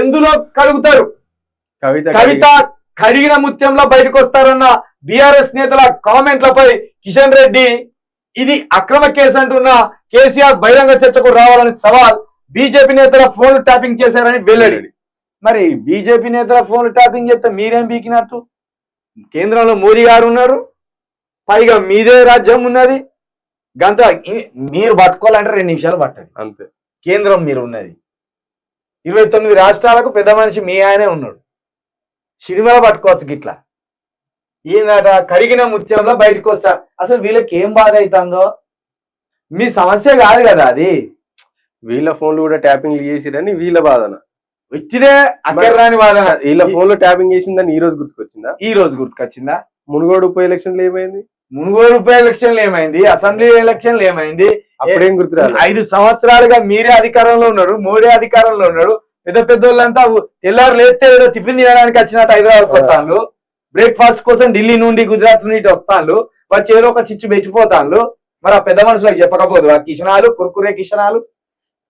ఎందులో కలుగుతారు? కవిత కడిగిన ముత్యంలో బయటకు వస్తారన్న బీఆర్ఎస్ నేతల కామెంట్లపై కిషన్ రెడ్డి ఇది అక్రమ కేసు అంటున్న కేసీఆర్ బహిరంగ చర్చకు రావాలని సవాల్. బీజేపీ నేతల ఫోన్లు ట్యాపింగ్ చేశారని వెల్లడి. మరి బీజేపీ నేతల ఫోన్లు ట్యాపింగ్ చేస్తే మీరేం బీకినట్టు? కేంద్రంలో మోదీ గారు ఉన్నారు, పైగా మీదే రాజ్యం ఉన్నది. గంత మీరు పట్టుకోవాలంటే 2 నిమిషాలు పట్టండి అంతే. కేంద్రం మీరు ఉన్నది, 29 రాష్ట్రాలకు పెద్ద మనిషి మీ ఆయనే ఉన్నాడు. సినిమాలో పట్టుకోవచ్చు గిట్లా. ఏందట కడిగిన ముత్యంలో బయటకు వస్తా. అసలు వీళ్ళకి ఏం బాధ అవుతుందో మీ సమస్య కాదు కదా అది. వీళ్ళ ఫోన్లు కూడా ట్యాపింగ్ చేసిరని వీళ్ళ బాధన, వచ్చిదే అక్కర్రాని వాదన. వీళ్ళ ఫోన్ లో ట్యాపింగ్ చేసిందని ఈ రోజు గుర్తుకొచ్చిందా? ఈ రోజు గుర్తుకొచ్చిందా? మునుగోడు ఉప ఎలక్షన్లు ఏమైంది? మునుగోడు ఉప ఎలక్షన్లు ఏమైంది? అసెంబ్లీ ఎలక్షన్లు ఏమైంది? అప్పుడేం గుర్తురాదు. 5 సంవత్సరాలుగా మీరే అధికారంలో ఉన్నారు, మోడీ అధికారంలో ఉన్నాడు. పెద్ద పెద్ద వాళ్ళంతా తెల్లారు లేస్తే ఏదో టిఫిన్ తినడానికి వచ్చినట్టు హైదరాబాద్ వస్తాను, బ్రేక్ఫాస్ట్ కోసం ఢిల్లీ నుండి గుజరాత్ నుండి వస్తాను, వచ్చి ఏదో ఒక చిచ్చు పెట్టిపోతాను. మరి ఆ పెద్ద మనుషులకు చెప్పకపోదు ఆ కిషనాలు, కుర్కురే కిషనాలు.